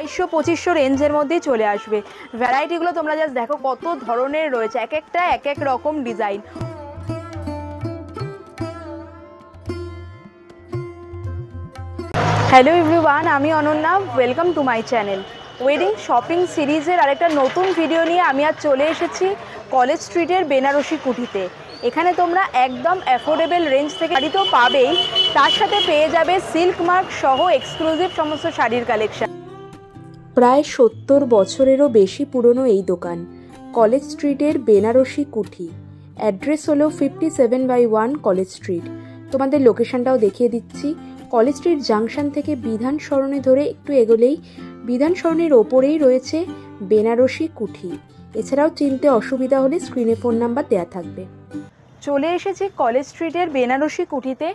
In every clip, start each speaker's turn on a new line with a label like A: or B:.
A: 2200-2500 রেঞ্জের মধ্যেই চলে আসবে। ভ্যারাইটিগুলো তোমরা জাস্ট দেখো কত ধরনের রয়েছে, এক একটা এক এক রকম ডিজাইন। হ্যালো এভরিওয়ান, আমি Ananya, welcome to my channel. Wedding shopping সিরিজের আরেকটা নতুন ভিডিও নিয়ে আমি আজ চলে এসেছি কলেজ স্ট্রিটের বেনারসি কুঠিতে। এখানে তোমরা একদম অ্যাফোর্ডেবল রেঞ্জ থেকে শাড়ি তো পাবেই, তার সাথে পেয়ে যাবে সিল্ক মার্ক সহ এক্সক্লুসিভ সমস্ত শাড়ির কালেকশন। প্রায় 70 বছরেরও বেশি পুরনো এই দোকান কলেজ স্ট্রিটের বেনারসি কুঠি। অ্যাড্রেস হলো 57/1 কলেজ স্ট্রিট। তোমাদের লোকেশনটাও দেখিয়ে দিচ্ছি। কলেজ স্ট্রিট জাংশন থেকে বিধান সরণি ধরে একটু এগোলেই বিধান সরণির ওপরেই রয়েছে বেনারসি কুঠি। এছাড়াও চিনতে অসুবিধা হলে স্ক্রিনে ফোন নাম্বার দেওয়া থাকবে। চলে এসেছি কলেজ স্ট্রিটের বেনারসি কুঠিতে।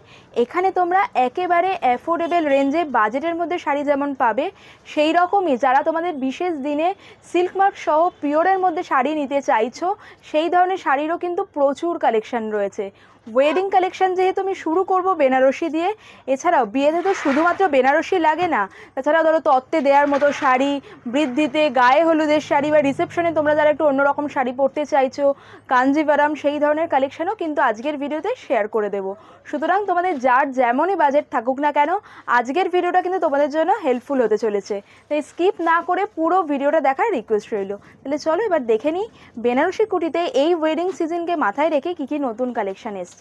A: এখানে তোমরা একেবারে অ্যাফোর্ডেবল রেঞ্জে বাজেটের মধ্যে শাড়ি যেমন পাবে, সেই রকমই যারা তোমাদের বিশেষ দিনে সিল্ক মার্ক সহ পিওরের মধ্যে শাড়ি নিতে চাইছো, সেই ধরনের শাড়িরও কিন্তু প্রচুর কালেকশন রয়েছে। ওয়েডিং কালেকশন যেহেতু আমি শুরু করব বেনারসি দিয়ে, এছাড়াও বিয়েতে তো শুধুমাত্র বেনারসি লাগে না, এছাড়াও ধরো তত্ত্বে দেওয়ার মতো শাড়ি, বৃদ্ধিতে, গায়ে হলুদের শাড়ি বা রিসেপশনে তোমরা যারা একটু অন্যরকম শাড়ি পরতে চাইছো, কাঞ্জিভারাম, সেই ধরনের কালেকশনও কিন্তু আজকের ভিডিওতে শেয়ার করে দেবো। সুতরাং তোমাদের যার যেমনই বাজেট থাকুক না কেন, আজকের ভিডিওটা কিন্তু তোমাদের জন্য হেল্পফুল হতে চলেছে। তাই স্কিপ না করে পুরো ভিডিওটা দেখার রিকোয়েস্ট রইল। তাহলে চলো এবার দেখে নিই বেনারসি কুঠিতে এই ওয়েডিং সিজনকে মাথায় রেখে কী কী নতুন কালেকশন এসছে।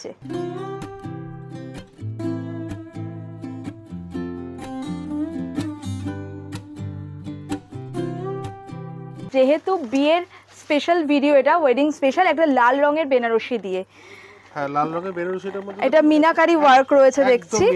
A: যেহেতু বিয়ের স্পেশাল ভিডিও, এটা ওয়েডিং স্পেশাল, একটা লাল রঙের বেনারসি দিয়ে।
B: হ্যাঁ, লাল রঙের বেনারসিটার মধ্যে
A: এটা মিনাকারি ওয়ার্ক রয়েছে দেখছি।
B: একদম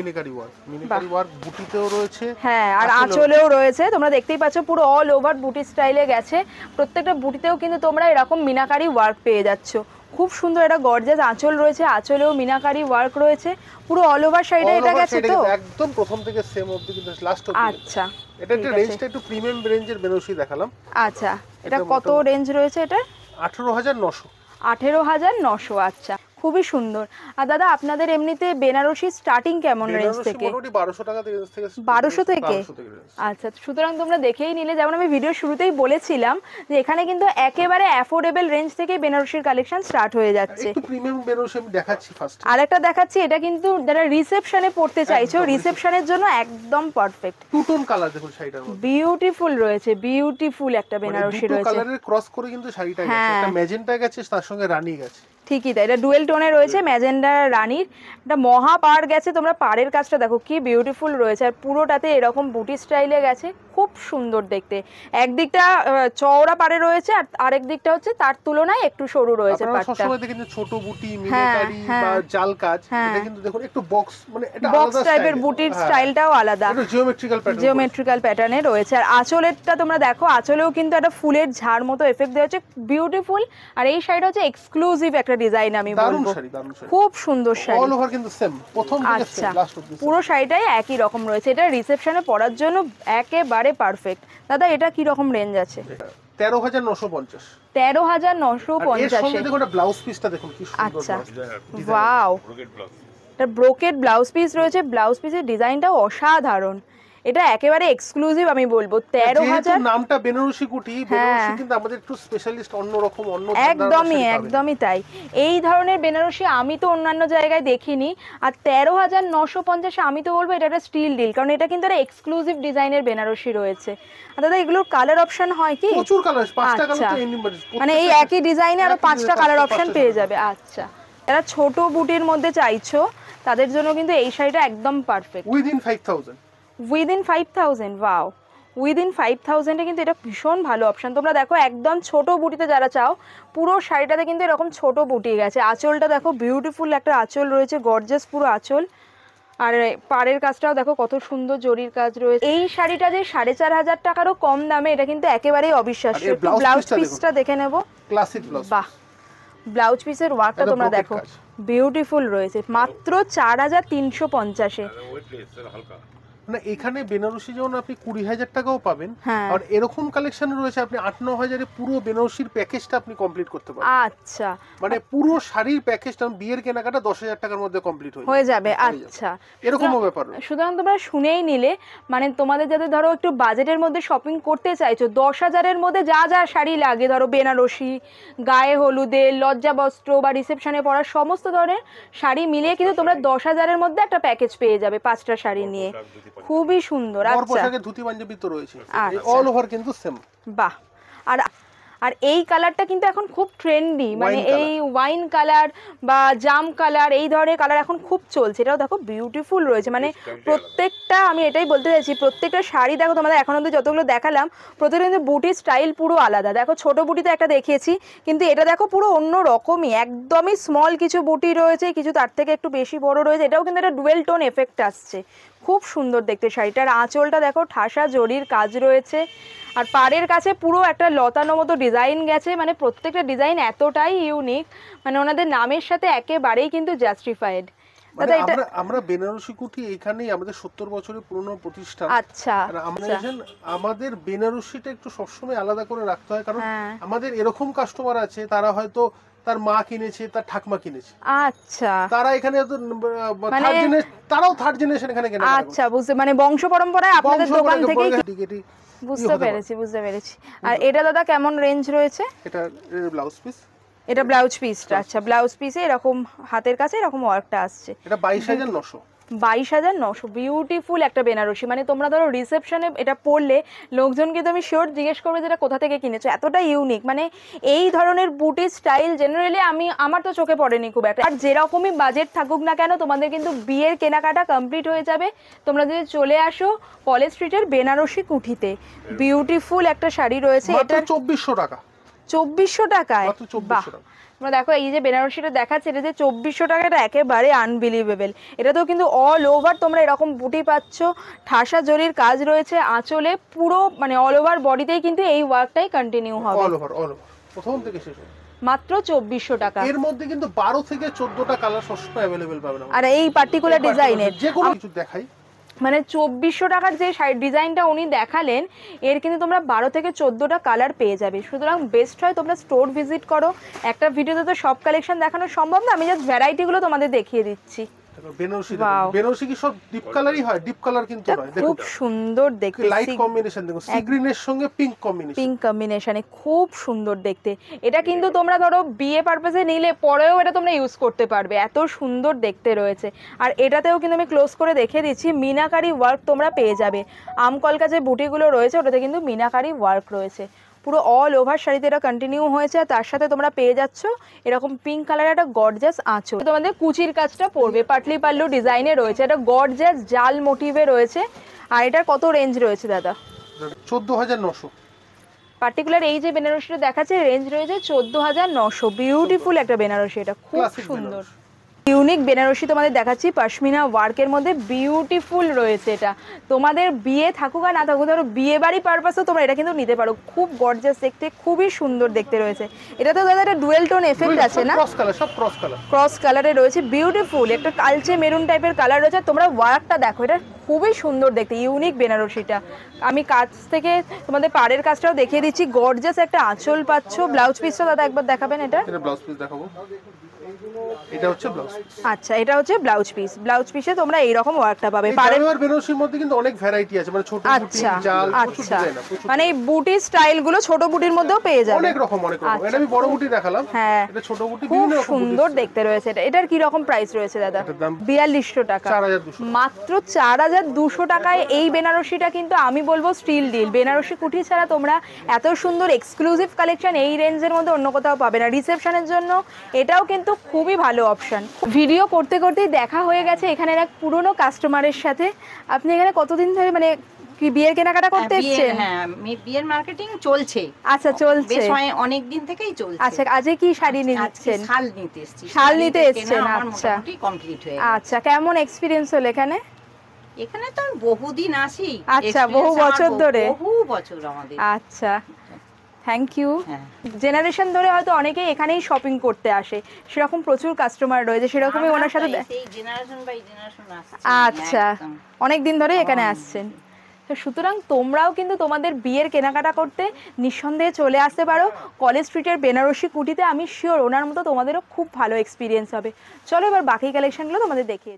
B: মিনাকারি ওয়ার্ক বুটিতেও রয়েছে,
A: হ্যাঁ, আর আঁচলেও রয়েছে। তোমরা দেখতেই পাচ্ছ পুরো অল ওভার বুটি স্টাইলে গেছে। প্রত্যেকটা বুটিতেও কিন্তু তোমরা এরকম মিনাকারি ওয়ার্ক পেয়ে যাচ্ছ। খুব সুন্দর একটা গর্জিয়াস আঁচল রয়েছে, আঁচলেও মিনাকারি ওয়ার্ক রয়েছে। পুরো অল ওভার সাইডে এটা গেছে তো
B: একদম প্রথম থেকে সেম অবধি কিন্তু লাস্ট অবধি।
A: আচ্ছা,
B: এটা একটা রেঞ্জটা একটু প্রিমিয়াম রেঞ্জের বেনারসি দেখালাম।
A: আচ্ছা, এটা কত রেঞ্জ রয়েছে? এটা
B: 18,900।
A: 18,900। আচ্ছা, খুবই সুন্দর। আর দাদা, আপনাদের এমনিতে বেনারসি স্টার্টিং কেমন রেঞ্জ থেকে?
B: মোটামুটি 1200 টাকা থেকে
A: 1200 থেকে। আচ্ছা, সুতরাং তোমরা দেখেই নিলে, যেমন আমি ভিডিও শুরুতেই বলেছিলাম যে এখানে কিন্তু একেবারে অ্যাফোর্ডেবল রেঞ্জ থেকে বেনারসির কালেকশন স্টার্ট হয়ে যাচ্ছে।
B: একটু প্রিমিয়াম বেনারসি আমি দেখাচ্ছি ফার্স্ট।
A: আরেকটা দেখাচ্ছি, এটা কিন্তু যারা রিসেপশনে পড়তে চাইছো, রিসেপশনের জন্য একদম পারফেক্ট।
B: টু টোন কালার দেখুন শাড়িটার মধ্যে,
A: বিউটিফুল রয়েছে, বিউটিফুল একটা বেনারসি রয়েছে।
B: দুটো কালারের ক্রস করে কিন্তু শাড়িটা গেছে, একটা ম্যাজেন্টা গেছে, তার সঙ্গে রানী গেছে।
A: ঠিকই তাই, এটা ডুয়েল টোনে রয়েছে, ম্যাজেন্ডা রানীর। এটা মহা পাড় গেছে। তোমরা পাড়ের কাজটা দেখো কি বিউটিফুল রয়েছে, আর পুরোটাতে এরকম বুটি স্টাইলে গেছে, খুব সুন্দর দেখতে। একদিকটা চওড়া পাড়ে রয়েছে, আর আরেক দিকটা হচ্ছে তার তুলনায় একটু সরু রয়েছে পাড়টা।
B: সবসময় দেখেন ছোট বুটি, মিনাকারি বা জাল কাজ, এটা কিন্তু দেখুন একটু বক্স, মানে এটা
A: বক্স টাইপের বুটির স্টাইলটাও আলাদা,
B: এটা জিওমেট্রিক্যাল
A: প্যাটার্নে রয়েছে। আর আঁচলেরটা তোমরা দেখো, আঁচলেও কিন্তু একটা ফুলের ঝাড় মতো এফেক্ট দেওয়া হচ্ছে, বিউটিফুল। আর এই শাড়িটা হচ্ছে এক্সক্লুসিভ একটা ডিজাইন, আমি বলবো খুব সুন্দর শাড়ি।
B: অল ওভার কিন্তু সেম, প্রথম থেকে সেম, লাস্ট অবধি
A: পুরো শাড়িটাই একই রকম রয়েছে। এটা রিসেপশনে পরার জন্য একেবারে পারফেক্ট। দাদা, এটা কি রকম রেঞ্জ আছে?
B: 13,950।
A: 13,950।
B: এর সঙ্গে দেখুন এটা ব্লাউজ পিসটা দেখুন কি সুন্দর।
A: আচ্ছা, ওয়াও, এটা ব্রোকেড ব্লাউজ পিস রয়েছে। ব্লাউজ পিসের ডিজাইনটাও অসাধারণ। এটা একেবারে এক্সক্লুসিভ, আমি বলবো। 13,000।
B: নামটা বেনারসি কুঠি, বেনারসি কিন্তু আমাদের একটু স্পেশালিস্ট, অন্যরকম, অন্য
A: একদমই তাই। এই ধরনের বেনারসি আমি তো অন্যান্য জায়গায় দেখিনি। আর 13,950 আমি তো বলবো এটা একটা স্টিল ডিল, কারণ এটা কিন্তু একটা এক্সক্লুসিভ ডিজাইনের বেনারসি রয়েছে। আর দাদা, এগুলোর কালার অপশন হয় কি?
B: প্রচুর কালার, 5টা কালার,
A: মানে এই একই ডিজাইনে আরো 5টা কালার অপশন পেয়ে যাবে। আচ্ছা, যারা ছোট বুটির মধ্যে চাইছো তাদের জন্য কিন্তু এই শাড়িটা একদম পারফেক্ট।
B: উইদিন 5,000।
A: ওয়াও, উইদিন 5,000-এ কিন্তু এটা ভীষণ ভালো অপশন। তোমরা দেখো একদম ছোট বুটিতে যারা চাও, পুরো শাড়িটাতে কিন্তু এরকম ছোট বুটি গেছে। আঁচলটা দেখো, বিউটিফুল একটা আঁচল রয়েছে, গর্জিয়াস পুরো আঁচল। আর পাড়ের কাজটাও দেখো কত সুন্দর জরির কাজ রয়েছে। এই শাড়িটা যে 4,500 টাকারও কম দামে, এটা কিন্তু একেবারেই অবিশ্বাস্য। ব্লাউজ পিসটা দেখে নেব।
B: Classic blouse.
A: বাহ, ব্লাউজ পিসের ওয়ার্কটা তোমরা দেখো, বিউটিফুল রয়েছে। মাত্র 4,350-এ।
B: মানে এখানে বেনারসি যেমন আপনি 20,000 টাকাও পাবেন, আর এরকম কালেকশন রয়েছে আপনি 8-9 হাজারে পুরো বেনারসির প্যাকেজটা আপনি কমপ্লিট করতে পারবেন।
A: আচ্ছা,
B: মানে পুরো শাড়ির প্যাকেজটা বিয়ের কেনাকাটা 10,000 টাকার মধ্যে কমপ্লিট
A: হয়ে যাবে। আচ্ছা,
B: এরকমও ব্যাপার।
A: সুতরাং তোমরা শুনেই নিলে, মানে তোমাদের যাদের ধরো একটু বাজেটের মধ্যে শপিং করতে চাইছো, 10,000-এর মধ্যে যা যা শাড়ি লাগে, ধরো বেনারসি, গায়ে হলুদে, লজ্জাবস্ত্র বা রিসেপশনে পরার সমস্ত ধরনের শাড়ি মিলিয়ে কিন্তু তোমরা 10,000-এর মধ্যে একটা প্যাকেজ পেয়ে যাবে 5টা শাড়ি নিয়ে। খুবই সুন্দর। আচ্ছা,
B: ধুতি পাঞ্জাবি তো রয়েছে, অল ওভার কিন্তু সেম।
A: বাহ। আর এই কালারটা কিন্তু এখন খুব ট্রেন্ডি, মানে এই ওয়াইন কালার বা জাম কালার, এই ধরনের কালার এখন খুব চলছে। এটাও দেখো বিউটিফুল রয়েছে, মানে প্রত্যেকটা, আমি এটাই বলতে চাইছি, প্রত্যেকটা শাড়ি দেখো তোমাদের এখন অব্দি যতগুলো দেখালাম প্রত্যেকটা কিন্তু বুটির স্টাইল পুরো আলাদা। দেখো ছোট বুটিতে একটা দেখিয়েছি, কিন্তু এটা দেখো পুরো অন্য রকমই, একদমই স্মল কিছু বুটি রয়েছে, কিছু তার থেকে একটু বেশি বড় রয়েছে। এটাও কিন্তু একটা ডুয়েল টোন এফেক্ট আসছে, খুব সুন্দর দেখতে শাড়িটার। আঁচলটা দেখো ঠাসা জরির কাজ রয়েছে, আর পাড়ের কাছে পুরো একটা লতানো মতো ডিজাইন গেছে, মানে প্রত্যেকটা ডিজাইন এতটাই ইউনিক, মানে ওনাদের নামের সাথে একেবারেই কিন্তু জাস্টিফাইড।
B: মানে আমরা বেনারসি কুঠি এখানেই আমাদের 70 বছরের পুরনো প্রতিষ্ঠান।
A: আচ্ছা,
B: আমাদের বেনারসিটা একটু সবসময় আলাদা করে রাখতে হয়, কারণ আমাদের এরকম কাস্টমার আছে তারা হয়তো তার মা কিনেছে, তার ঠাকমা কিনেছে,
A: আচ্ছা,
B: তারা এখানে তারাও থার্ড জেনারেশন এখানে কেনে।
A: আচ্ছা, বুঝতে, মানে বংশ পরম্পরায় আপনাদের দোকান থেকেই। বুঝতে পেরেছি। আর এটা দাদা কেমন রেঞ্জ রয়েছে?
B: এটা ব্লাউজ পিস,
A: এটা ব্লাউজ পিসটা। আচ্ছা, ব্লাউজ পিসে এরকম হাতের কাছে এরকম ওয়ার্কটা আসছে।
B: এটা 22,900।
A: 22,900। বিউটিফুল একটা বেনারসি, মানে তোমরা ধরো রিসেপশনে এটা পরলে লোকজন কিন্তু আমি শিওর জিজ্ঞেস করবে যেটা কোথা থেকে কিনেছো, এতটা ইউনিক। মানে এই ধরনের বুটি স্টাইল জেনারেলি আমার তো চোখে পড়েনি খুব একটা। আর যেরকমই বাজেট থাকুক না কেন, তোমাদের কিন্তু বিয়ের কেনাকাটা কমপ্লিট হয়ে যাবে তোমরা যদি চলে আসো কলেজ স্ট্রিটের বেনারসি কুঠিতে। বিউটিফুল একটা শাড়ি রয়েছে, এটা
B: 2400 টাকা।
A: 2400 টাকায়? বাহ। তোমরা দেখো এই যে বেনারসিটা দেখাচ্ছে, এটা যে 2400 টাকা, এটা একেবারে আনবিলিভেবল। এটাতেও কিন্তু অল ওভার তোমরা এরকম বুটি পাচ্ছ, ঠাসা জরির কাজ রয়েছে আঁচলে, পুরো মানে অল ওভার বডিতেই কিন্তু এই ওয়ার্কটাই কন্টিনিউ হবে।
B: অল ওভার প্রথম থেকে শেষ
A: মাত্র 2400 টাকা।
B: এর মধ্যে কিন্তু 12 থেকে 14টা কালার সবসময় अवेलेबल পাবেন।
A: আর এই পার্টিকুলার ডিজাইনের
B: যে কোনো কিছু দেখাই,
A: মানে 2400 টাকার যে ডিজাইনটা উনি দেখালেন, এর কিন্তু তোমরা 12 থেকে 14টা কালার পেয়ে যাবে। সুতরাং বেস্ট হয় তোমরা স্টোর ভিজিট করো। একটা ভিডিওতে তো সব কালেকশন দেখানো সম্ভব না, আমি জাস্ট ভ্যারাইটিগুলো তোমাদের দেখিয়ে দিচ্ছি।
B: বেনারসি কি সব ডিপ কালারই হয়? ডিপ কালার কিন্তু নয়, দেখো
A: খুব সুন্দর দেখতে,
B: লাইট কম্বিনেশন, দেখো সি গ্রিনের সঙ্গে পিঙ্ক
A: কম্বিনেশনে খুব সুন্দর দেখতে। এটা কিন্তু তোমরা ধরো বিয়ে পারপাসে নিলে পরেও এটা তোমরা ইউজ করতে পারবে, এত সুন্দর দেখতে রয়েছে। আর এটাতেও কিন্তু আমি ক্লোজ করে দেখিয়ে দিচ্ছি, মিনাকারি ওয়ার্ক তোমরা পেয়ে যাবে। আমকলকা যে বুটিগুলো রয়েছে ওটাতে কিন্তু মিনাকারি ওয়ার্ক রয়েছে, পুরো অল ওভার শাড়িতে এটা কন্টিনিউ হয়েছে। আর তার সাথে তোমরা পেয়ে যাচ্ছ এরকম পিঙ্ক কালারের একটা গর্জাস আঁচল, তোমাদের কুচির কাজটা পড়বে, পাটলি পাল্লু ডিজাইনে রয়েছে, এটা গর্জাস জাল মোটিভে রয়েছে। আর এটার কত রেঞ্জ রয়েছে দাদা?
B: 14,900।
A: পার্টিকুলার এই যে বেনারসিটা দেখাচ্ছে রেঞ্জ রয়েছে 14,900। বিউটিফুল একটা বেনারসি, এটা খুব সুন্দর ইউনিক বেনারসি তোমাদের দেখাচ্ছি, পশমিনা ওয়ার্কের মধ্যে বিউটিফুল রয়েছে। এটা তোমাদের বিয়ে থাকুক আর না থাকুক, ধরো বিয়ে বাড়ি পারপাসেও তোমরা এটা কিন্তু নিতে পারো, খুব গর্জাস দেখতে, খুবই সুন্দর দেখতে রয়েছে। এটা তো দাদা একটা ডুয়েল টোন এফেক্ট আছে না? ক্রস কালারে রয়েছে, বিউটিফুল একটা কালচে মেরুন টাইপের কালার রয়েছে। তোমরা ওয়ার্কটা দেখো, এটা খুবই সুন্দর দেখতে, ইউনিক বেনারসিটা। আমি কাছ থেকে তোমাদের পাড়ের কাজটাও দেখিয়ে দিচ্ছি, গর্জাস একটা আঁচল পাচ্ছ। ব্লাউজ পিসটা দাদা একবার দেখাবেন? এটা
B: ব্লাউজ পিস দেখাবো, এটা হচ্ছে ব্লাউজ পিস।
A: আচ্ছা, এটা হচ্ছে ব্লাউজ পিস। ব্লাউজ পিসে তোমরা এই রকম ওয়ার্কটা পাবে।
B: পাড়ের বেনারসির মধ্যে কিন্তু অনেক ভ্যারাইটি আছে, মানে ছোট বুটি, জাল, প্রচুর ডিজাইন আছে, মানে
A: এই বুটি স্টাইল গুলো ছোট বুটির মধ্যেও পেয়ে যাবে,
B: অনেক রকম। এটা আমি বড় বুটি দেখালাম,
A: হ্যাঁ
B: এটা ছোট বুটি,
A: বিভিন্ন রকম সুন্দর দেখতে রয়েছে। এটার কি রকম প্রাইস রয়েছে দাদা? 4200 টাকা,
B: 4200,
A: মাত্র 4200 টাকায় এই বেনারসিটা কিন্তু আমি বলবো স্টিল ডিল। বেনারসি কুঠি ছাড়া তোমরা এত সুন্দর এক্সক্লুসিভ কালেকশন এই রেঞ্জের মধ্যে অন্য কোথাও পাবে না। রিসেপশনের জন্য এটাও কিন্তু খুবই ভালো অপশন। ভিডিও করতে করতেই দেখা হয়ে গেছে এখানে এক পুরনো কাস্টমারের সাথে। আপনি এখানে কতদিন ধরে মানে কি বিয়ের কেনাকাটা করতে এসেছেন?
C: হ্যাঁ, বিয়ের মার্কেটিং চলছে।
A: আচ্ছা, চলছে,
C: বেশ অনেক দিন থেকেই চলছে।
A: আচ্ছা, আজকে কি শাড়ি নিচ্ছেন?
C: শাল নিতে এসেছি।
A: শাল নিতে এসেছেন, আচ্ছা,
C: কমপ্লিট হয়ে
A: আচ্ছা। কেমন এক্সপেরিয়েন্স হলো এখানে?
C: এখানে তো বহুদিন আসি।
A: আচ্ছা, বহু বছর ধরে?
C: বহু বছর আমাদের।
A: আচ্ছা, থ্যাংক ইউ।
C: হ্যাঁ।
A: জেনারেশন ধরে হয়তো অনেকেই এখানেই শপিং করতে আসে, সেরকম প্রচুর কাস্টমার রয়েছে, সেরকমই ওনার সাথে
C: সেই জেনারেশন বাই জেনারেশন আসছে।
A: আচ্ছা, অনেক দিন ধরে এখানে আসছেন। তো সুতরাং তোমরাও কিন্তু তোমাদের বিয়ের কেনাকাটা করতে নিঃসন্দেহে চলে আসতে পারো কলেজ স্ট্রিটের বেনারসি কুটিতে। আমি শিওর ওনার মতো তোমাদেরও খুব ভালো এক্সপিরিয়েন্স হবে। চলো এবার বাকি কালেকশনগুলো তোমাদের দেখিয়ে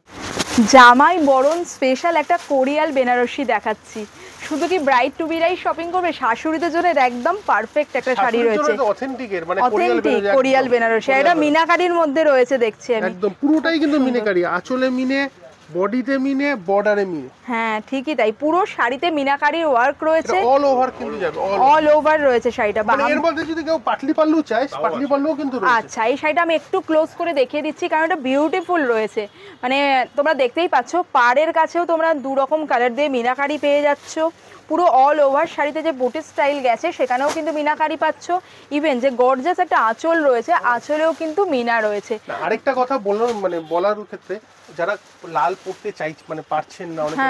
A: জামাই বরণ স্পেশাল একটা কোরিয়াল বেনারসি দেখাচ্ছি। শুধু কি ব্রাইড টু বিরাই শপিং করবে, শাশুড়িদের জন্য একদম পারফেক্ট একটা শাড়ি রয়েছে,
B: অথেন্টিক
A: কোরিয়াল বেনারসি। এটা মিনাকারির মধ্যে রয়েছে দেখছি আমি,
B: একদম পুরোটাই কিন্তু মিনাকারি, আঁচলে মিনে, বডিতে মিনে, বর্ডারে মিনে।
A: হ্যাঁ ঠিকই তাই, পুরো শাড়িতে মিনাকারির ওয়ার্ক রয়েছে,
B: অল ওভার কিন্তু যাবে,
A: অল ওভার রয়েছে শাড়িটা।
B: মানে এর মধ্যে যদি কেউ পাটলি পাল্লু চায়, পাটলি পাল্লুও কিন্তু রয়েছে।
A: আচ্ছা, এই শাড়িটা আমি একটু ক্লোজ করে দেখিয়ে দিচ্ছি কারণ এটা বিউটিফুল রয়েছে। মানে তোমরা দেখতেই পাচ্ছ পাড়ের কাছেও তোমরা দু রকম কালার দিয়ে মিনাকারি পেয়ে যাচ্ছ। পুরো অল ওভার শাড়িতে যে বুটি স্টাইল গেছে সেখানেও কিন্তু মিনাকারি পাচ্ছ। ইভেন যে গর্জাস একটা আঁচল রয়েছে, আঁচলেও কিন্তু মিনা রয়েছে।
B: আরেকটা কথা বললাম, মানে বলার ক্ষেত্রে যারা লাল পড়তে চাই মানে পারছেন না অনেকে,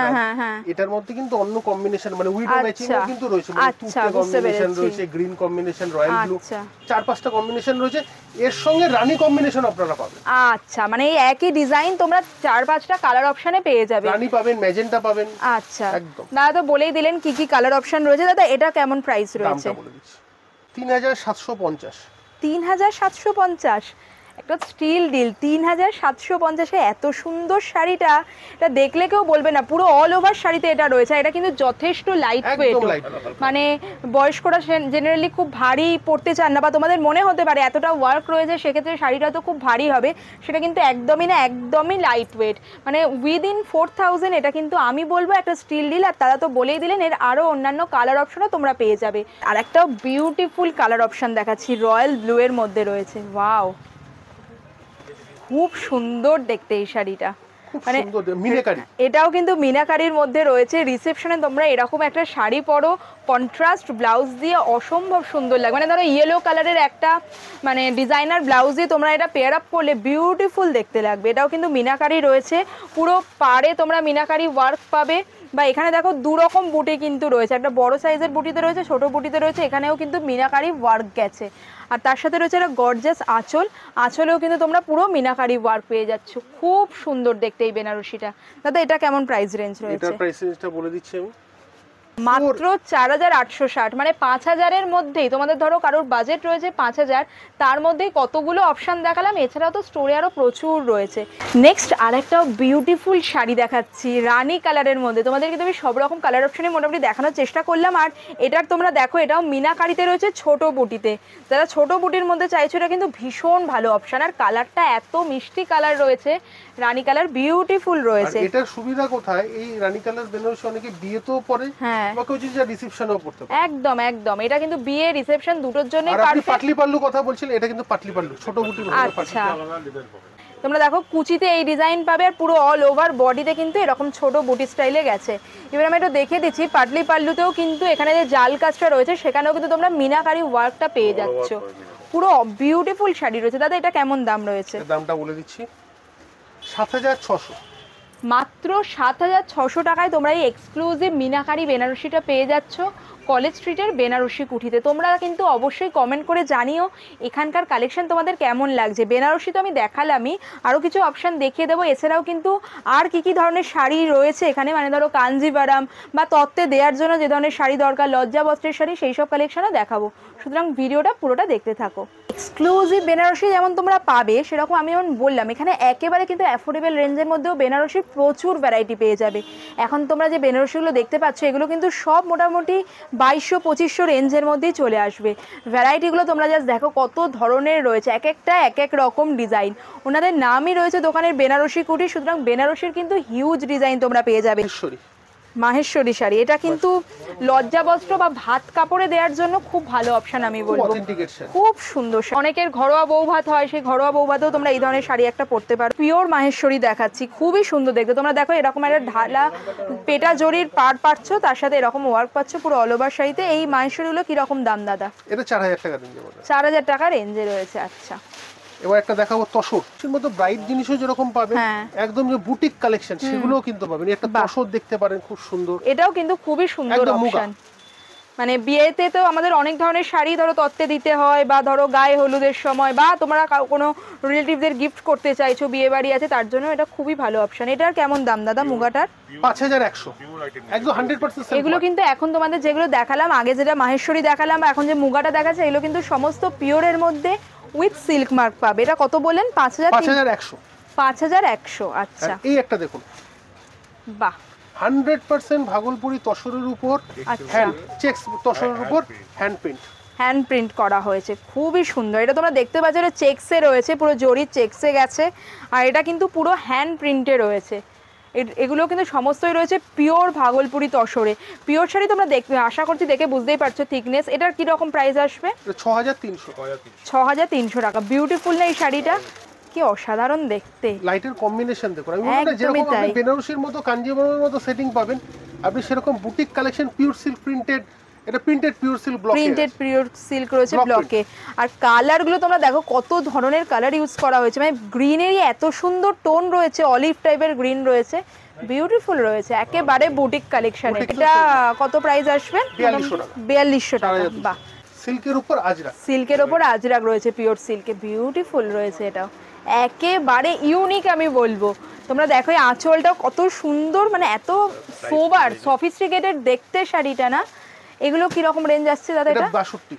B: এটার মধ্যে কিন্তু অন্য কম্বিনেশন মানে উইডো ম্যাচিং ও কিন্তু রয়েছে, মানে তুতে কম্বিনেশন রয়েছে, গ্রিন কম্বিনেশন, রয়্যাল ব্লু, 4-5টা কম্বিনেশন রয়েছে। এর সঙ্গে রানী কম্বিনেশন আপনারা পাবেন।
A: আচ্ছা, মানে এই একই ডিজাইন তোমরা 4-5টা কালার অপশনে পেয়ে যাবে।
B: রানী পাবেন, ম্যাজেন্টা পাবেন।
A: আচ্ছা,
B: একদম।
A: দাদা তো বলেই দিলেন কি কি কালার অপশন রয়েছে। দাদা এটা কেমন প্রাইস রয়েছে?
B: দামটা বলে দিচ্ছি, 3750।
A: 3750, একটা স্টিল ডিল। 3750-এ এত সুন্দর শাড়িটা, এটা দেখলে কেউ বলবে না। পুরো অল ওভার শাড়িতে এটা রয়েছে। এটা কিন্তু যথেষ্ট লাইট ওয়েট, মানে বয়স্করা জেনারেলি খুব ভারী পড়তে চান না, বা তোমাদের মনে হতে পারে এতটা ওয়ার্ক রয়েছে সেক্ষেত্রে শাড়িটা তো খুব ভারী হবে, সেটা কিন্তু একদমই না, একদমই লাইট ওয়েট। মানে উইদিন 4000 এটা কিন্তু আমি বলবো একটা স্টিল ডিল। আর তারা তো বলেই দিলেন এর আরও অন্যান্য কালার অপশনও তোমরা পেয়ে যাবে। আর একটা বিউটিফুল কালার অপশন দেখাচ্ছি, রয়্যাল ব্লু এর মধ্যে রয়েছে। ওয়াও, খুব সুন্দর দেখতে এই শাড়িটা, মানে এটাও কিন্তু মিনাকারির মধ্যে রয়েছে। রিসেপশনে তোমরা এরকম একটা শাড়ি পরো, কন্ট্রাস্ট ব্লাউজ দিয়ে অসম্ভব সুন্দর লাগে। মানে ধরো ইয়েলো কালারের একটা মানে ডিজাইনার ব্লাউজ দিয়ে তোমরা এটা পেয়ার আপ করলে বিউটিফুল দেখতে লাগবে। এটাও কিন্তু মিনাকারি রয়েছে, পুরো পাড়ে তোমরা মিনাকারি ওয়ার্ক পাবে। বা এখানে দেখো দু রকম বুটি কিন্তু রয়েছে, একটা বড় সাইজের বুটিতে রয়েছে, ছোট বুটিতে রয়েছে। এখানেও কিন্তু মিনাকারি ওয়ার্ক গেছে। আর তার সাথে রয়েছে একটা গর্জাস আঁচল, আঁচলেও কিন্তু তোমরা পুরো মিনাকারি ওয়ার্ক পেয়ে যাচ্ছ। খুব সুন্দর দেখতে এই বেনারসিটা। দাদা এটা কেমন প্রাইস রেঞ্জ রয়েছে?
B: এটার প্রাইস রেঞ্জটা বলে দিচ্ছি আমি,
A: মাত্র 4860, মানে 5000-এর মধ্যেই। তোমাদের ধরো কারোর বাজেট রয়েছে 5000, তার মধ্যেই কতগুলো অপশন দেখালাম। এছাড়াও তো স্টোরে আরও প্রচুর রয়েছে। নেক্সট আরেকটা বিউটিফুল শাড়ি দেখাচ্ছি রানী কালারের মধ্যে। তোমাদেরকে তো আমি সব রকম কালার অপশনে মোটামুটি দেখানোর চেষ্টা করলাম। আর এটার তোমরা দেখো এটাও মিনাকারিতে রয়েছে, ছোট বুটিতে। যারা ছোট বুটির মধ্যে চাইছো এটা কিন্তু ভীষণ ভালো অপশন। আর কালারটা এত মিষ্টি কালার রয়েছে, রানী কালার বিউটিফুল রয়েছে।
B: এটার সুবিধা কোথায়, এই রানী কালার বেনারসি অনেকে বিয়েতেও পরে,
A: হ্যাঁ
B: রিসেপশনেও পড়তে পারে।
A: একদম একদম, এটা কিন্তু বিয়ে রিসেপশন দুটোর জন্যই
B: পারফেক্ট।
A: আপনি
B: পাটলি পাল্লু কথা বলছিলেন, এটা কিন্তু পাটলি পাল্লু, ছোট বুটির মধ্যে পাটলি পাল্লু।
A: তোমরা দেখো কুচিতে এই ডিজাইন পাবে, আর পুরো অল ওভার বডিতে কিন্তু এরকম ছোট বুটি স্টাইলে গেছে। এবার আমি একটু দেখিয়ে দিচ্ছি, পাটলি পাল্লুতেও কিন্তু এখানে যে জাল কাজটা রয়েছে সেখানেও কিন্তু তোমরা মিনাকারি ওয়ার্কটা পেয়ে যাচ্ছ। পুরো বিউটিফুল শাড়ি রয়েছে। দাদা এটা কেমন দাম রয়েছে?
B: দামটা বলে দিচ্ছি, 7600।
A: মাত্র 7600 টাকায় তোমরা এই এক্সক্লুসিভ মিনাকারি বেনারসিটা পেয়ে যাচ্ছ কলেজ স্ট্রিটের বেনারসি কুঠিতে। তোমরা কিন্তু অবশ্যই কমেন্ট করে জানিও এখানকার কালেকশন তোমাদের কেমন লাগছে। বেনারসি তো আমি দেখালামই, আরও কিছু অপশান দেখিয়ে দেবো। এছাড়াও কিন্তু আর কি কি ধরনের শাড়ি রয়েছে এখানে, মানে ধরো কাঞ্জিভারাম বা তত্ত্বে দেওয়ার জন্য যে ধরনের শাড়ি দরকার, লজ্জা বস্ত্রের শাড়ি, সেই সব কালেকশনও দেখাবো। সুতরাং ভিডিওটা পুরোটা দেখতে থাকো। এক্সক্লুসিভ বেনারসি যেমন তোমরা পাবে, সেরকম আমি যেমন বললাম এখানে একেবারে কিন্তু অ্যাফোর্ডেবল রেঞ্জের মধ্যেও বেনারসির প্রচুর ভ্যারাইটি পেয়ে যাবে। এখন তোমরা যে বেনারসিগুলো দেখতে পাচ্ছ এগুলো কিন্তু সব মোটামুটি 2200-2500 রেঞ্জের মধ্যেই চলে আসবে। ভ্যারাইটিগুলো তোমরা জাস্ট দেখো কত ধরনের রয়েছে, এক একটা এক এক রকম ডিজাইন। ওনাদের নামই রয়েছে দোকানের বেনারসি কুটি, সুতরাং বেনারসির কিন্তু হিউজ ডিজাইন তোমরা পেয়ে যাবে। মাহেশ্বরী শাড়ি, এটা কিন্তু লজ্জা বস্ত্র বা ভাত কাপড়ে দেওয়ার জন্য খুব ভালো অপশন আমি বলবো, খুব সুন্দর। অনেকের ঘরোয়া বউ ভাত হয়, সেই ঘরোয়া বউ ভাতেও তোমরা এই ধরনের শাড়ি একটা পরতে পারো। পিওর মাহেশ্বরী দেখাচ্ছি, খুবই সুন্দর দেখতে। তোমরা দেখো এরকম একটা ঢালা পেটা জরির পাড় পাচ্ছ, তার সাথে এরকম ওয়ার্ক পাচ্ছ পুরো অল ওভার শাড়িতে। এই মাহেশ্বরীগুলো কিরকম দাম দাদা?
B: এটা 4000 টাকা রেঞ্জে।
A: 4000 টাকা রেঞ্জে রয়েছে। আচ্ছা,
B: এবার একটা দেখাবো তসর। এর মধ্যে ব্রাইট জিনিসও যেরকম পাবেন, একদম যে বুটিক কালেকশন সেগুলোও কিন্তু পাবেন। একটা তসর দেখতে পারেন, খুব সুন্দর।
A: এটাও কিন্তু খুবই সুন্দর অপশন। মানে বিয়েতে তো আমাদের অনেক ধরনের শাড়ি ধরো তত্ত্বে দিতে হয়, বা ধরো গায়ে হলুদের সময়, বা তোমরা কোনো রিলেটিভদের গিফট করতে চাইছো, বিয়ে বাড়ি আছে, তার জন্য এটা খুবই ভালো অপশন। এটার কেমন দাম দাদা মুগাটার?
B: 5100 একদম 100% সেলফ।
A: এগুলো কিন্তু এখন তোমাদের যেগুলো দেখালাম, আগে যেটা মাহেশ্বরী দেখালাম, এখন যে মুগাটা দেখাচ্ছে, এগুলো কিন্তু সমস্ত পিওরের মধ্যে উইথ সিল্ক মার্ক পাবে। এটা কত বলেন?
B: 5100।
A: 5100। আচ্ছা,
B: এই একটা দেখুন,
A: বাহ,
B: 100% ভাগলপুরি তসরের উপর, হ্যান্ড চেকস তসরের উপর হ্যান্ড প্রিন্ট,
A: হ্যান্ড প্রিন্ট করা হয়েছে, খুবই সুন্দর। এটা তোমরা দেখতে পাচ্ছ, এটা চেকসে রয়েছে, পুরো জরির চেকসে গেছে, আর এটা কিন্তু পুরো হ্যান্ড প্রিন্টে রয়েছে। এগুলো কিন্তু সমস্তই রয়েছে পিওর ভাগলপুরি তসরে। পিওর শাড়ি তোমরা দেখবে, আশা করছি দেখে বুঝতেই পারছো থিকনেস। এটার কি রকম প্রাইস আসবে?
B: 6300
A: টাকা। বিউটিফুল না এই শাড়িটা? কি অসাধারণ দেখতে,
B: লাইটের কম্বিনেশন দেখুন। আমি বললাম যেরকম আপনি বেনারসির মতো কাঞ্জিবরমের মতো সেটিং পাবেন, আপনি সেরকম boutique collection pure silk printed, এটা প্রিন্টেড পিওর সিল্ক ব্লকে,
A: প্রিন্টেড পিওর সিল্ক রয়েছে ব্লকে। আর কালারগুলো তোমরা দেখো কত ধরনের কালার ইউজ করা হয়েছে, মানে গ্রিনেরই এত সুন্দর টোন রয়েছে, অলিভ টাইপের গ্রিন রয়েছে, বিউটিফুল রয়েছে, একেবারে বুটিক কালেকশন। এটা কত প্রাইস আসবে? 4200 টাকা। বাহ,
B: সিল্কের উপর আজরাক,
A: সিল্কের উপর আজরাক রয়েছে, পিওর সিল্কে, বিউটিফুল রয়েছে, এটাও একেবারে ইউনিক আমি বলবো। তোমরা দেখো এই আঁচলটাও কত সুন্দর, মানে এত সোবার সফিস্টিকেটেড দেখতে শাড়িটা না। এগুলো কি রকম রেঞ্জ আসছে দাদা? এটা
B: 62।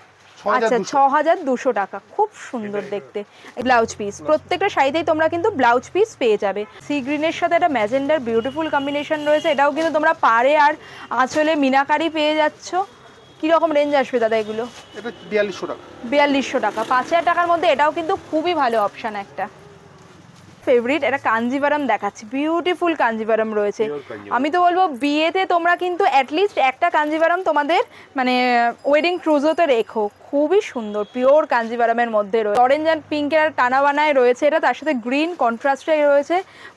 A: আচ্ছা, 6200 টাকা, খুব সুন্দর দেখতে। ব্লাউজ পিস, প্রত্যেকটা শাড়িতেই তোমরা কিন্তু ব্লাউজ পিস পেয়ে যাবে। সি গ্রিনের সাথে একটা ম্যাজেন্ডার বিউটিফুল কম্বিনেশন রয়েছে, এটাও কিন্তু তোমরা পাড়ে আর আঁচলে মিনাকারি পেয়ে যাচ্ছ। কি রকম রেঞ্জ আসবে দাদা এগুলো?
B: এটা 4200 টাকা।
A: 4200 টাকা, 5000 টাকার মধ্যে এটাও কিন্তু খুবই ভালো অপশন একটা। ফেভারিট এটা কাঞ্জিভারম দেখাচ্ছি, বিউটিফুল কাঞ্জিভারম রয়েছে। আমি তো বলবো বিয়েতে তোমরা কিন্তু অ্যাটলিস্ট একটা কাঞ্জিভারম তোমাদের মানে ওয়েডিং ট্রুজোতে রেখো, খুবই সুন্দর পিওর কাঞ্জিভারমের মধ্যে রয়েছে। অরেঞ্জ অ্যান্ড পিঙ্কের টানাবানায় রয়েছে এটা, তার সাথে গ্রিন কন্ট্রাস্টে রয়েছে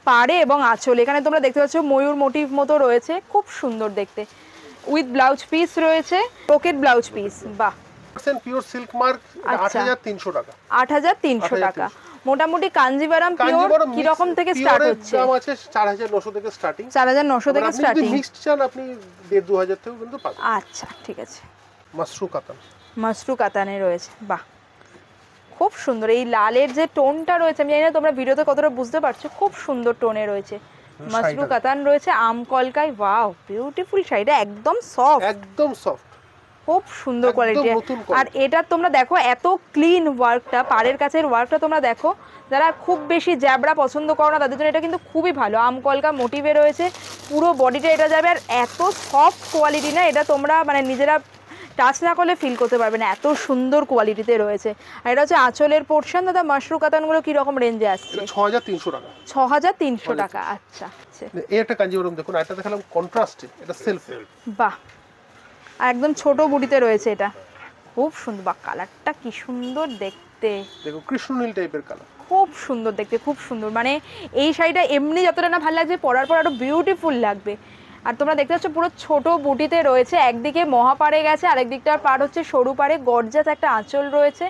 A: পাড়ে এবং আঁচল। এখানে তোমরা দেখতে পাচ্ছ ময়ূর মোটিভ মতো রয়েছে, খুব সুন্দর দেখতে। উইথ ব্লাউজ পিস রয়েছে, পকেট ব্লাউজ পিস। বাহ,
B: পিওর সিল্ক মার্ক, 8300 টাকা।
A: 8300 টাকা। মোটামুটি কাঞ্জিভারম পিওর কি রকম থেকে স্টার্ট হচ্ছে?
B: দাম আছে 4900 থেকে স্টার্টিং।
A: 4900 থেকে স্টার্টিং।
B: আপনি মিক্সড চান আপনি 1500 থেকেও কিন্তু পাবেন।
A: আচ্ছা, ঠিক আছে।
B: মাশরু কাতান,
A: মাশরু কাতানে রয়েছে, বাহ, খুব সুন্দর। এই লালের যে টোনটা রয়েছে, আমি জানি না তোমরা ভিডিওতে কতটা বুঝতে পারছো, খুব সুন্দর টোনে রয়েছে। মাশরু কাতান রয়েছে আম কলকায়, ওয়াও বিউটিফুল শাড়িটা, একদম সফট,
B: একদম সফট,
A: খুব সুন্দর কোয়ালিটি। আর এটা তোমরা দেখো এত ক্লিন ওয়ার্কটা, পাড়ের কাছের ওয়ার্কটা তোমরা দেখো। যারা খুব বেশি জ্যাবরা পছন্দ করো না তাদের জন্য এটা কিন্তু খুবই ভালো। আম কলকা মোটিভে রয়েছে, পুরো বডিটা এটা যাবে, আর এত সফট কোয়ালিটি না, এটা তোমরা মানে নিজেরা টাচ না করলে ফিল করতে পারবে না, এত সুন্দর কোয়ালিটিতে রয়েছে। আর এটা হচ্ছে আঁচলের পোর্শন। দাদা মাশরু কাতানগুলো কি রকম রেঞ্জে আসছে?
B: 6300 টাকা।
A: 6300 টাকা। আচ্ছা,
B: এই একটা কাঞ্জিভারম দেখুন, এটা দেখালাম কন্ট্রাস্টে, এটা সেলফ।
A: বাহ, আর একদম ছোট বুটিতে রয়েছে, এটা খুব সুন্দর। বাহ, কালারটা কি সুন্দর দেখতে,
B: দেখো কৃষ্ণনীল টাইপের কালার,
A: খুব সুন্দর দেখতে, খুব সুন্দর। মানে এই শাড়িটা এমনি যতটা না ভালো লাগছে, পরার পর আরো বিউটিফুল লাগবে। আর তোমরা দেখতে পাচ্ছ পুরো ছোট বুটিতে রয়েছে, একদিকে মহাপাড়ে গেছে, আরেক দিকটার পাড় হচ্ছে সরু পাড়ে, গর্জাস একটা আঁচল রয়েছে।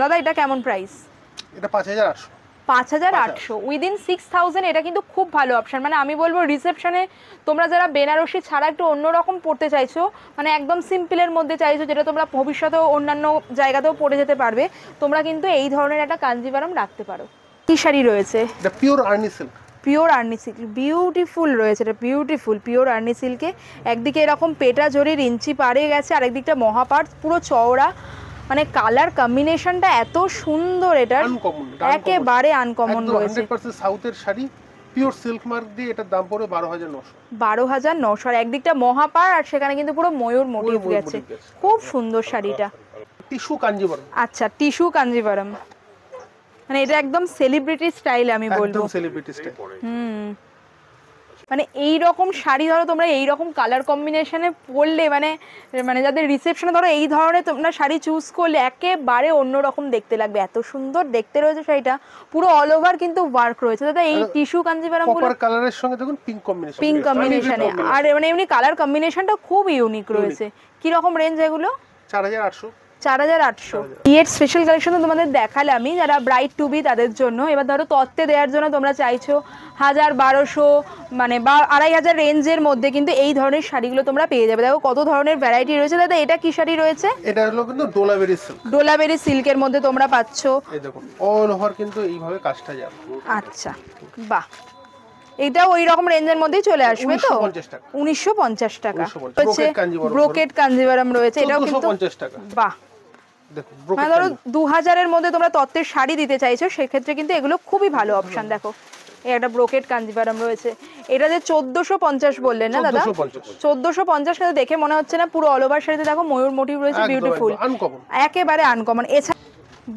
A: দাদা এটা কেমন প্রাইস?
B: এটা 5800।
A: 5800 উইদিন 6000। এটা কিন্তু খুব ভালো অপশন। মানে আমি বলবো রিসেপশনে তোমরা যারা বেনারসি ছাড়া একটু অন্যরকম পড়তে চাইছো, মানে একদম সিম্পলের মধ্যে চাইছো, যেটা তোমরা ভবিষ্যতেও অন্যান্য জায়গাতেও পরে যেতে পারবে, তোমরা কিন্তু এই ধরনের একটা কাঞ্জিভারম রাখতে পারো। কি শাড়ি রয়েছে?
B: এটা pure Arni silk,
A: pure Arni silk, beautiful রয়েছে এটা, বিউটিফুল পিওর আর্নি সিল্কে। একদিকে এরকম পেটা জরির ইঞ্চি পাড়ে গেছে, আরেকদিকটা মহাপাড় পুরো চওড়া, মানে কালার কম্বিনেশনটা এত সুন্দর, এটা একেবারে আনকমন রয়েছে।
B: 100% সাউথের শাড়ি, পিওর সিল্ক মার্ক দিয়ে, এটার দাম পড়ে 12900।
A: 12900। আর একদিকটা মহাপাড়, আর সেখানে কিন্তু পুরো ময়ূর মোটিভ গেছে, খুব সুন্দর শাড়িটা।
B: টিস্যু কাঞ্জিভারম।
A: আচ্ছা, টিস্যু কাঞ্জিভারম, মানে এটা একদম সেলিব্রিটি স্টাইল আমি বলবো,
B: একদম সেলিব্রিটি স্টাইল।
A: মানে এই রকম শাড়ি ধরো তোমরা এই রকম কালার কম্বিনেশনে পরলে, মানে মানে যাদের রিসেপশনে ধরো এই ধরনের তোমরা শাড়ি চুজ করলে একেবারে অন্যরকম দেখতে লাগবে, এত সুন্দর দেখতে রয়েছে শাড়িটা, পুরো অল ওভার কিন্তু ওয়ার্ক রয়েছে। দাদা এই টিস্যু কাঞ্জিভারম
B: কপার কালারের সঙ্গে দেখুন পিঙ্ক কম্বিনেশন,
A: পিঙ্ক কম্বিনেশনে, আর মানে এমনি কালার কম্বিনেশনটা খুব ইউনিক রয়েছে। কি রকম রেঞ্জ এগুলো?
B: 4800।
A: 4800। বিয়ের স্পেশাল কালেকশন তো তোমাদের দেখালে আমি, যারা ব্রাইড টু বি তাদের জন্য। এবার ধরো তত্ত্বে দেওয়ার জন্য তোমরা চাইছো 1000-1200 মানে বা 2500 রেঞ্জের মধ্যে কিন্তু এই ধরনের শাড়িগুলো তোমরা পেয়ে যাবে। দেখো কত ধরনের ভ্যারাইটি রয়েছে। দাদা এটা কি শাড়ি রয়েছে?
B: এটা হলো কিন্তু ডোলাবেরি সিল্ক।
A: ডোলাবেরি সিল্কের মধ্যে তোমরা পাচ্ছ।
B: এই দেখুন অল ওভার কিন্তু এইভাবে কাজটা যাবে।
A: আচ্ছা বাহ, এটা ওই রকম রেঞ্জের মধ্যেই চলে আসবে তো? 1950 টাকা। ব্রোকেট কাঞ্জিভারাম রয়েছে, এটাও কিন্তু
B: 1450 টাকা।
A: বাহ, মানে ধরো 2000-এর মধ্যে তোমরা তত্ত্বের শাড়ি দিতে চাইছো, সেক্ষেত্রে কিন্তু এগুলো খুবই ভালো অপশন। দেখো এই একটা ব্রোকেট কাঞ্জিভারাম রয়েছে, এটা যে 1450 বললেন না দাদা? 1450 কিন্তু দেখে মনে হচ্ছে না। পুরো অল ওভার শাড়িতে দেখো ময়ূর মোটিভ রয়েছে, বিউটিফুল, একেবারে আনকমন। এছাড়া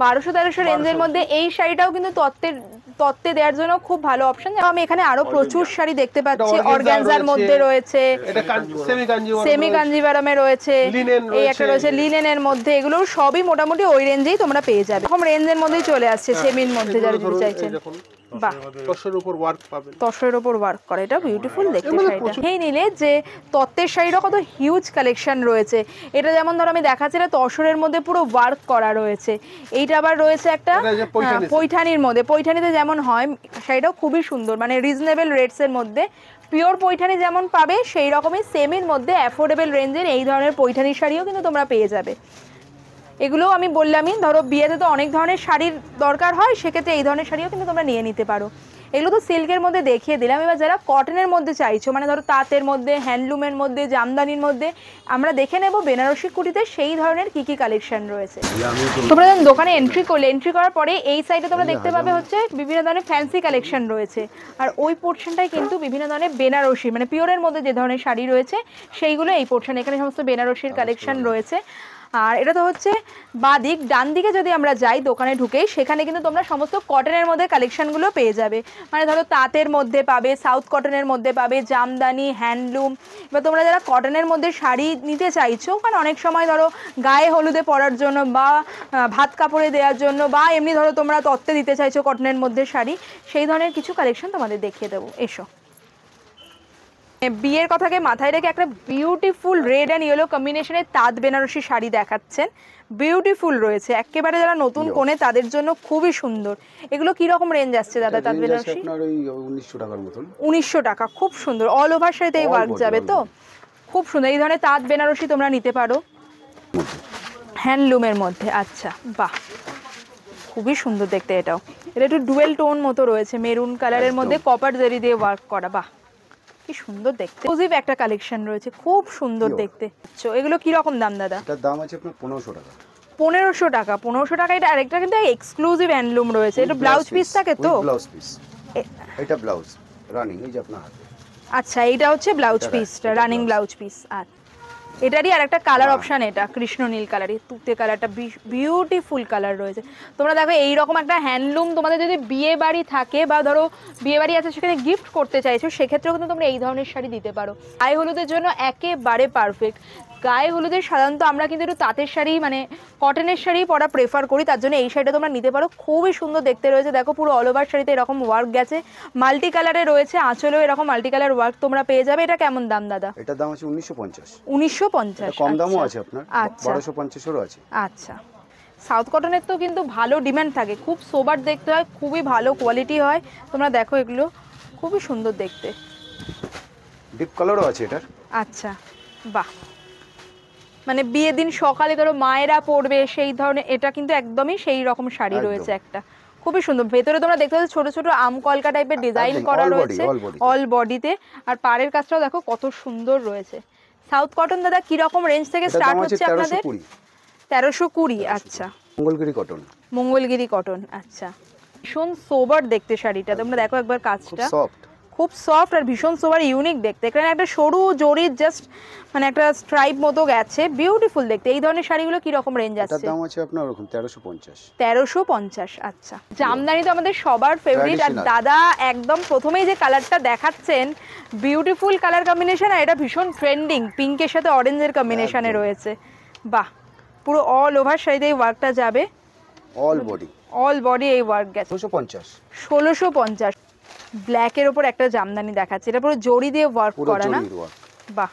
A: 1200-1300 রেঞ্জের মধ্যে এই শাড়িটাও কিন্তু তত্ত্বে দেওয়ার জন্য খুব ভালো অপশন। আমি এখানে আরো প্রচুর শাড়ি দেখতে পাচ্ছি, অর্গানজার মধ্যে রয়েছে, সেমি কাঞ্জিভারামে রয়েছে, এই একটা রয়েছে লিনেনের মধ্যে। এগুলো সবই মোটামুটি ওই রেঞ্জেই তোমরা পেয়ে যাবে। এরকম রেঞ্জের মধ্যেই চলে আসছে সেমির মধ্যে যারা দিতে চাইছেন। বাহ,
B: তসরের উপর ওয়ার্ক পাবেন,
A: তসরের উপর ওয়ার্ক করে, এটা বিউটিফুল দেখতে শাড়িটা। এই নিলে যে তত্ত্বের শাড়িটা কত হিউজ কালেকশন রয়েছে। এটা যেমন ধরো আমি দেখাচ্ছি, এটা তসরের মধ্যে পুরো ওয়ার্ক করা রয়েছে। এইটা আবার রয়েছে একটা পৈঠানির মধ্যে। পৈঠানিতে যেমন হয় শাড়িটাও খুবই সুন্দর, মানে রিজনেবল রেটস এর মধ্যে। পিওর পৈঠানি যেমন পাবে সেই রকমই সেমির মধ্যে অ্যাফোর্ডেবল রেঞ্জের এই ধরনের পৈঠানি শাড়িও কিন্তু তোমরা পেয়ে যাবে। এগুলো আমি বললামই, ধরো বিয়েতে তো অনেক ধরনের শাড়ির দরকার হয়, সেক্ষেত্রে এই ধরনের শাড়িও কিন্তু তোমরা নিয়ে নিতে পারো। এগুলো তো সিল্কের মধ্যে দেখিয়ে দিলাম। এবার যারা কটনের মধ্যে চাইছো, মানে ধরো তাঁতের মধ্যে, হ্যান্ডলুমের মধ্যে, জামদানির মধ্যে, আমরা দেখে নেব বেনারসি কুটিতে সেই ধরনের কি কি কালেকশন রয়েছে। তোমরা যখন দোকানে এন্ট্রি করার পরে এই সাইডে তোমরা দেখতে পাবে হচ্ছে বিভিন্ন ধরনের ফ্যান্সি কালেকশন রয়েছে। আর ওই পোর্শনটাই কিন্তু বিভিন্ন ধরনের বেনারসি, মানে পিওরের মধ্যে যে ধরনের শাড়ি রয়েছে সেইগুলো এই পোর্শন। এখানে সমস্ত বেনারসির কালেকশন রয়েছে। আর এটা তো হচ্ছে বাদিক। ডান দিকে যদি আমরা যাই দোকানে ঢুকেই, সেখানে কিন্তু তোমরা সমস্ত কটনের মধ্যে কালেকশনগুলো পেয়ে যাবে। মানে ধরো তাঁতের মধ্যে পাবে, সাউথ কটনের মধ্যে পাবে, জামদানি, হ্যান্ডলুম। এবার তোমরা যারা কটনের মধ্যে শাড়ি নিতে চাইছো, কারণ অনেক সময় ধরো গায়ে হলুদে পরার জন্য বা ভাত কাপড়ে দেওয়ার জন্য বা এমনি ধরো তোমরা তত্ত্বে দিতে চাইছো কটনের মধ্যে শাড়ি, সেই ধরনের কিছু কালেকশন তোমাদের দেখিয়ে দেবো। এসো। বিয়ের কথাকে মাথায় রেখে একটা বিউটিফুল রেড অ্যান্ড ইয়েলো কম্বিনেশনের তাঁত বেনারসি শাড়ি দেখাচ্ছেন। বিউটিফুল রয়েছে, একেবারে যারা নতুন কোণে তাদের জন্য খুবই সুন্দর। এগুলো কি রকম রেঞ্জ আসছে দাদা তাঁত বেনারসি?
D: আপনার ওই 1900 টাকার মতন।
A: 1900 টাকা, খুব সুন্দর। অল ওভার শাড়িতে এই ওয়ার্ক যাবে তো, খুব সুন্দর। এই ধরনের তাঁত বেনারসি তোমরা নিতে পারো হ্যান্ডলুমের মধ্যে। আচ্ছা বাহ, খুবই সুন্দর দেখতে। এটাও এটা একটু ডুয়েল টোন মতো রয়েছে, মেরুন কালারের মধ্যে কপার জরি দিয়ে ওয়ার্ক করা। বাহ, কি সুন্দর দেখতে। এক্সক্লুসিভ একটা কালেকশন রয়েছে, খুব সুন্দর দেখতে। এগুলো কি রকম দাম দাদা?
D: এটার দাম আছে আপনার 1500 টাকা।
A: 1500 টাকা। 1500 টাকা। এটা আরেকটা কিন্তু এক্সক্লুসিভ হ্যান্ডলুম রয়েছে। এটা ব্লাউজ পিস থাকে তো?
D: Blouse piece. এটা ব্লাউজ রানিং, এই যে আপনার হাতে।
A: আচ্ছা, এইটা হচ্ছে ব্লাউজ পিসটা, রানিং ব্লাউজ পিস। আচ্ছা, এটারই আর একটা কালার অপশন, এটা কৃষ্ণ নীল কালারই, তুতে কালারটা বিউটিফুল কালার রয়েছে। তোমরা দেখো এইরকম একটা হ্যান্ডলুম তোমাদের যদি বিয়ে বাড়ি থাকে বা ধরো বিয়ে বাড়ি আছে সেখানে গিফট করতে চাইছো, সেক্ষেত্রেও কিন্তু তোমরা এই ধরনের শাড়ি দিতে পারো। গায়ে হলুদের জন্য একেবারে পারফেক্ট। গায়ে হলুদের সাধারণত আমরা কিন্তু একটু তাঁতের শাড়ি মানে কটনের শাড়ি পরা প্রেফার করি, তার জন্য এই শাড়িটা তোমরা নিতে পারো। খুবই সুন্দর দেখতে রয়েছে। দেখো পুরো অল ওভার শাড়িতে এরকম ওয়ার্ক গেছে, মাল্টি কালারে রয়েছে, আঁচলেও এরকম মাল্টি কালার ওয়ার্ক তোমরা পেয়ে যাবে। এটা কেমন দাম দাদা?
D: এটার দাম আছে 1950।
A: 1950।
D: কম দামও আছে আপনার, 1250 আছে।
A: আচ্ছা, সাউথ কটনের তো কিন্তু ভালো ডিমান্ড থাকে, খুব সোবার দেখতে হয়, খুবই ভালো কোয়ালিটি হয়। তোমরা দেখো এগুলো খুবই সুন্দর দেখতে।
D: ডিপ কালারও আছে এটার।
A: আচ্ছা বাহ, মানে বিয়ের দিন সকালে ধরো মায়েরা পরবে সেই ধরনের, এটা কিন্তু একদমই সেই রকম শাড়ি রয়েছে একটা, খুবই সুন্দর। ভেতরে তোমরা দেখতে পাচ্ছ ছোট ছোট আম কলকা টাইপের ডিজাইন করা রয়েছে অল বডিতে। আর পাড়ের কাজটাও দেখো কত সুন্দর রয়েছে। সাউথ কটন দাদা কি রকম রেঞ্জ থেকে স্টার্ট হচ্ছে আপনাদের? 1320। আচ্ছা,
D: মঙ্গলগিরি কটন।
A: মঙ্গলগিরি কটন। আচ্ছা, ভীষণ সোবার দেখতে শাড়িটা। তোমরা দেখো একবার কাজটা, খুব সফট আর ভীষণ সোবার, ইউনিক দেখতে। এখানে একটা সরু জরির জাস্ট মানে একটা স্ট্রাইপ মতো গেছে, বিউটিফুল দেখতে। এই ধরনের শাড়িগুলো কি রকম রেঞ্জ আছে?
D: এটার দাম আছে আপনার ওরকম 1350।
A: 1350। আচ্ছা, জামদানি তো আমাদের সবার ফেভারিট। আর দাদা একদম প্রথমেই যে কালারটা দেখাচ্ছেন, বিউটিফুল কালার কম্বিনেশন, আর এটা ভীষণ ট্রেন্ডিং, পিঙ্কের সাথে অরেঞ্জের কম্বিনেশনে রয়েছে। বাহ, পুরো অল ওভার শাড়িতে এই ওয়ার্কটা যাবে, অল বডি এই ওয়ার্ক গেছে। 1650। ব্ল্যাকের ওপর একটা জামদানি দেখাচ্ছে, এটা পুরো জরি দিয়ে ওয়ার্ক করা না? বাহ,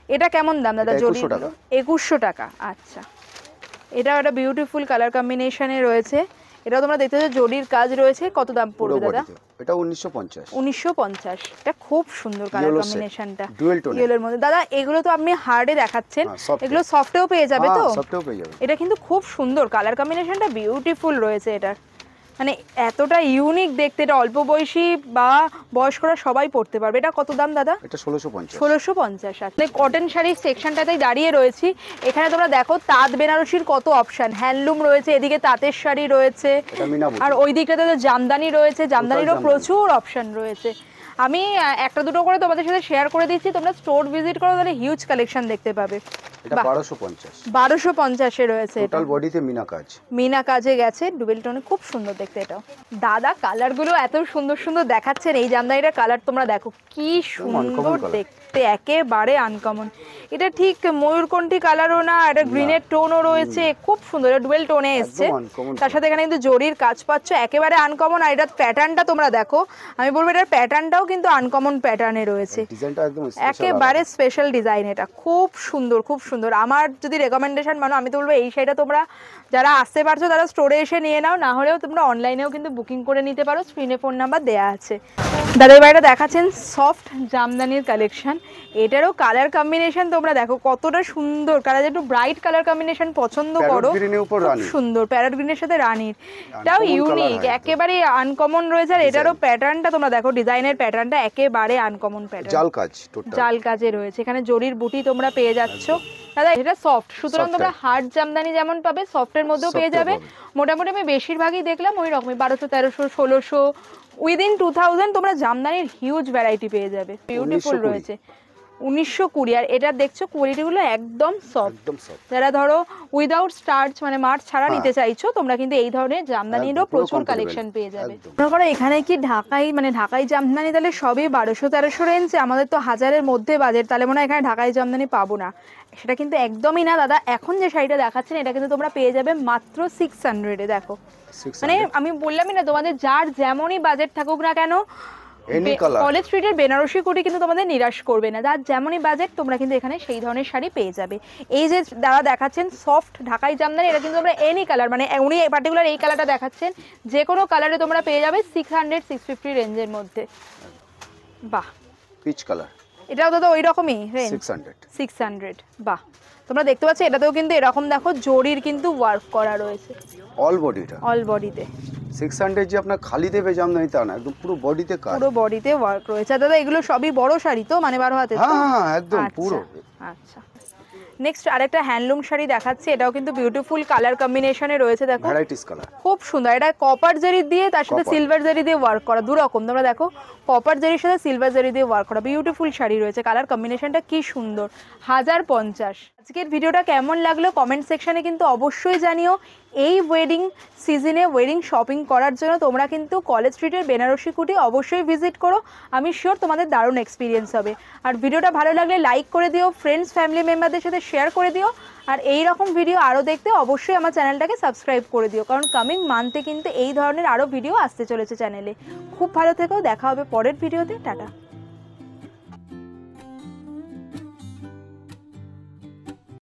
A: এটা কেমন দাম দাদা? জরি
D: 2100 টাকা।
A: 2100 টাকা। আচ্ছা, এটাও একটা বিউটিফুল কালার কম্বিনেশনে রয়েছে। এটাও তোমরা দেখতে পাচ্ছ জরির কাজ রয়েছে। কত দাম পড়বে দাদা?
D: এটা 1950।
A: 1950। এটা খুব সুন্দর কালার কম্বিনেশনটা,
D: ডুয়েল টোন
A: ইয়েলোর মধ্যে। দাদা এগুলো তো আপনি হার্ডে দেখাচ্ছেন, এগুলো সফটেও পেয়ে যাবে তো?
D: সফটেও পেয়ে যাবে।
A: এটা কিন্তু খুব সুন্দর কালার কম্বিনেশনটা, বিউটিফুল রয়েছে এটার, মানে এতটা ইউনিক দেখতে। এটা অল্প বয়সী বা বয়স্করা সবাই পড়তে পারবে। এটা কত দাম দাদা?
D: এটা 1650।
A: 1650। আচ্ছা, কটন শাড়ির সেকশনটাতেই দাঁড়িয়ে রয়েছি। এখানে তোমরা দেখো তাঁত বেনারসির কত অপশন, হ্যান্ডলুম রয়েছে, এদিকে তাঁতের শাড়ি রয়েছে, আর ওই দিকটাতে তো জামদানি রয়েছে, জামদানিরও প্রচুর অপশন রয়েছে। আমি একটা দুটো করে তোমাদের সাথে শেয়ার করে দিচ্ছি, তোমরা স্টোর ভিজিট করো, তাহলে হিউজ কালেকশন দেখতে পাবে।
D: এটা 1250।
A: 1250 এ রয়েছে।
D: টোটাল বডিতে মিনা কাজ,
A: মিনা কাজে গেছে, ডুবেল টোনে, খুব সুন্দর দেখতে এটাও। দাদা কালারগুলো এত সুন্দর সুন্দর দেখাচ্ছেন, এই জামদানিটার কালার তোমরা দেখো কি সুন্দর দেখতে, একেবারে আনকমন। এটা ঠিক ময়ূরকণ্ঠী কালারও না, এটা গ্রিনের টোনও রয়েছে, খুব সুন্দর, এটা ডুয়েল টোনে এসছে। তার সাথে এখানে কিন্তু জরির কাজ পাচ্ছ, একেবারে আনকমন। আর এটার প্যাটার্নটা তোমরা দেখো, আমি বলবো এটার প্যাটার্নটাও কিন্তু আনকমন প্যাটার্নে রয়েছে, একেবারে স্পেশাল ডিজাইন। এটা খুব সুন্দর, খুব সুন্দর। আমার যদি রেকমেন্ডেশন মানো, আমি তো বলবো এই শাড়িটা তোমরা যারা আসতে পারছো তারা স্টোরে এসে নিয়ে নাও, না হলেও তোমরা অনলাইনেও কিন্তু বুকিং করে নিতে পারো, স্ক্রিনে ফোন নাম্বার দেওয়া আছে। দাদা এবার এটা দেখাচ্ছেন সফট জামদানির কালেকশন। এটারও কালার কম্বিনেশন তোমরা দেখো কতটা সুন্দর কালার, একটু ব্রাইট কালার কম্বিনেশন পছন্দ করো, খুব সুন্দর। প্যারট গ্রিনের সাথে রানীর, এটাও ইউনিক, একেবারে আনকমন রয়েছে। আর এটারও প্যাটার্নটা তোমরা দেখো, ডিজাইনের প্যাটার্নটা একেবারে আনকমন প্যাটার্ন,
D: জাল কাজ,
A: জাল কাজে রয়েছে। এখানে জরির বুটি তোমরা পেয়ে যাচ্ছ। দাদা এটা সফট, সুতরাং তোমরা হার্ড জামদানি যেমন পাবে সফটের মধ্যেও পেয়ে যাবে। মোটামুটি আমি বেশিরভাগই দেখলাম ওই রকমই 1200, 1300, 1600, উইদিন 2000 তোমরা জামদানির হিউজ ভ্যারাইটি পেয়ে যাবে। বিউটিফুল রয়েছে। 1920। আর এটা দেখছো কোয়ালিটিগুলো একদম সফট। যারা ধরো উইদাউট স্টার্চ মানে মার্চ ছাড়া নিতে চাইছো, তোমরা কিন্তু এই ধরনের জামদানিরও প্রচুর কালেকশন পেয়ে যাবে। মনে করো এখানে কি ঢাকাই মানে ঢাকাই জামদানি তাহলে সবই 1200-1300 রেঞ্জে, আমাদের তো 1000-এর মধ্যে বাজেট, তাহলে মনে হয় এখানে ঢাকাই জামদানি পাবো না। সেটা কিন্তু একদমই না দাদা। এখন যে শাড়িটা দেখাচ্ছেন এটা কিন্তু তোমরা পেয়ে যাবে মাত্র 600-এ। দেখো মানে আমি বললামই না, তোমাদের যার যেমনই বাজেট থাকুক না কেন, কলেজ স্ট্রিটের বেনারসি কুটি কিন্তু তোমাদের নিরাশ করবে না। যার যেমনই বাজেট তোমরা কিন্তু এখানে সেই ধরনের শাড়ি পেয়ে যাবে। এই যে দাদা দেখাচ্ছেন সফট ঢাকাই জামদানি, এটা কিন্তু তোমরা এনি কালার, মানে উনি পার্টিকুলার এই কালারটা দেখাচ্ছেন, যে কোনো কালারে তোমরা পেয়ে যাবে 600-650 রেঞ্জের মধ্যে। বাহ,
D: পিচ কালার,
A: এটাও দাদা ওই রকমই রেঞ্জ, 600। বাহ, তোমরা দেখতে পাচ্ছ এটাতেও কিন্তু এরকম দেখো জরির কিন্তু ওয়ার্ক করা রয়েছে
D: অল বডিটা,
A: অল বডিতে।
D: 600 যে আপনার খালি দেবে জামদানি তা না, একদম পুরো বডিতে কাজ,
A: পুরো বডিতে ওয়ার্ক রয়েছে। দাদা এগুলো সবই বড় শাড়ি তো, মানে 12 হাতের?
D: হ্যাঁ একদম পুরো।
A: আচ্ছা, নেক্সট আরেকটা হ্যান্ডলুম শাড়ি দেখাচ্ছি। এটাও কিন্তু বিউটিফুল কালার কম্বিনেশনে রয়েছে, দেখো
D: ভ্যারাইটিস কালার,
A: খুব সুন্দর। এটা কপার জারি দিয়ে তার সাথে সিলভার জারি দিয়ে ওয়ার্ক করা, দু রকম। তোমরা দেখো কপার জারির সাথে সিলভার জারি দিয়ে ওয়ার্ক করা, বিউটিফুল শাড়ি রয়েছে। কালার কম্বিনেশনটা কি সুন্দর। 1050। আজকের ভিডিওটা কেমন লাগলো কমেন্ট সেকশনে কিন্তু অবশ্যই জানিও। এই ওয়েডিং সিজনে ওয়েডিং শপিং করার জন্য তোমরা কিন্তু কলেজ স্ট্রিটের বেনারসি কুটি অবশ্যই ভিজিট করো, আমি শিওর তোমাদের দারুণ এক্সপিরিয়েন্স হবে। আর ভিডিওটা ভালো লাগলে লাইক করে দিও, ফ্রেন্ডস ফ্যামিলি মেম্বারদের সাথে শেয়ার করে দিও। আর এই রকম ভিডিও আরও দেখতে অবশ্যই আমার চ্যানেলটাকে সাবস্ক্রাইব করে দিও, কারণ কামিং মান্থে কিন্তু এই ধরনের আরও ভিডিও আসতে চলেছে চ্যানেলে। খুব ভালো থেকো, দেখা হবে পরের ভিডিওতে। টাটা।